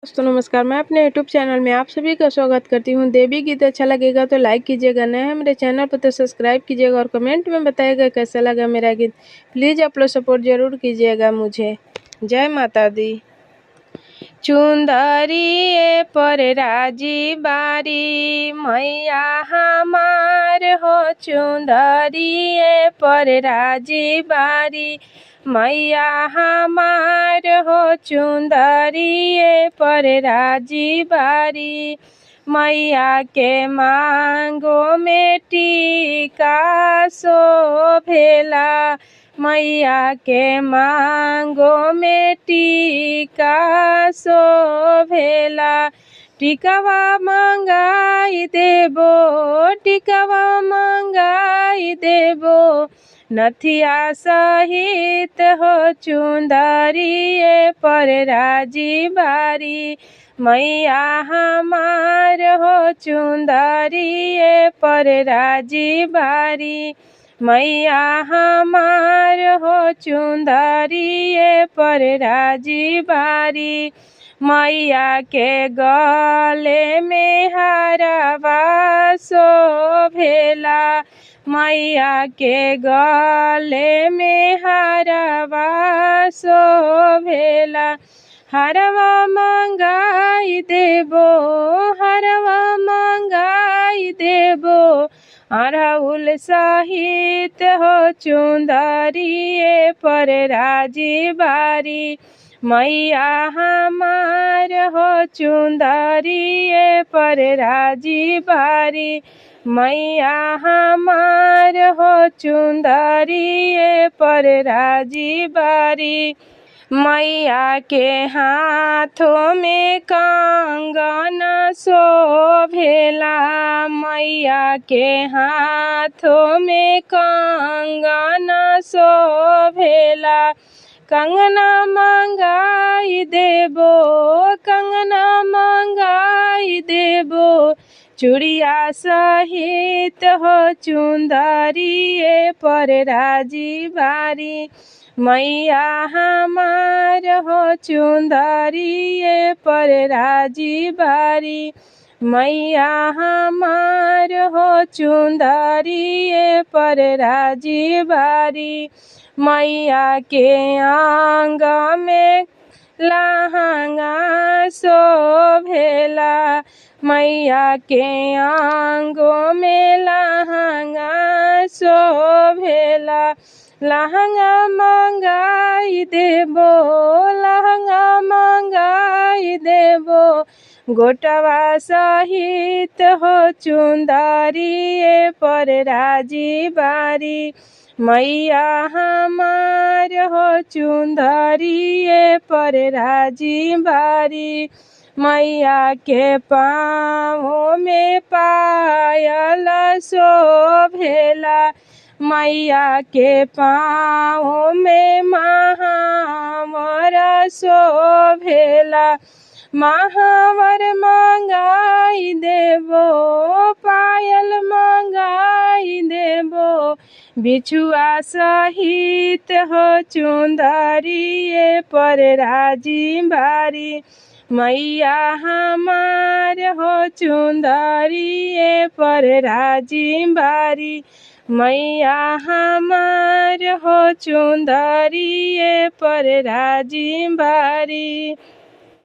दोस्तों नमस्कार। मैं अपने YouTube चैनल में आप सभी का स्वागत करती हूं। देवी गीत अच्छा लगेगा तो लाइक कीजिएगा, नए हैं मेरे चैनल पर तो सब्सक्राइब कीजिएगा और कमेंट में बताइएगा कैसा लगा मेरा गीत। प्लीज़ आप लोग सपोर्ट ज़रूर कीजिएगा मुझे। जय माता दी। चुंदरी पर राजी बारी मैया हमार हो, चुंदरी पर राजी बारी मैया हमार हो, चुंदरी पर राजी बारी मैया के मांगो में टीका शोभेला मैया के मांगो में टीका शोभेला टिकवा मंगाई देबो, टिकवा मंगाई देबो नथिया सहित हो, चुंदरी पर राजी बारी मैया हमार हो, चुंदरी पर राजी बारी मैया हमार हो, चुंदरी पर राजी बारी मैया के गले में हारवा शोभेला मैया के गले में हारवा शोभेला हारवा मंगाई देबो, हारवा मंगाई देबो अड़हुल सहित हो, चुंदरी पर राजी बारी मैया हमार हो, चुंदरी पर राजी बारी मैया हमार हो, चुंदरी पर राजी बारी मैया के हाथों में कंगन शोभेला मैया के हाथों में कंगन शोभेला कंगना मंगाई देबो, कंगना मंगाई देबो चूड़िया सहित हो, चुंदरी पर राजी बारी मैया हमार हो, चुंदरी पर राजी बारी मैया हमार हो, चुंदरी पर राजी बारी मैया के आंग में लहंगा शोभेला मैया के आंगों में लहंगा शोभेला लहंगा मंगाई देबो, लहंगा मंगाई देबो गोटवा सहित हो, चुंदरी पर राजी बारी मैया हमार हो, चुंदरी पर राजी बारी मैया के पाँवों में पायल शोभेला मैया के पाँवों में महावर शोभेला महावर मंगाई देबो, पायल मंगाई देबो बिछुआ सहित हो, चुंदरी पर राजी बारी मैया हमार हो, चुंदरी पर राजी बारी मैया हमार हो, चुंदरी पर राजी बारी।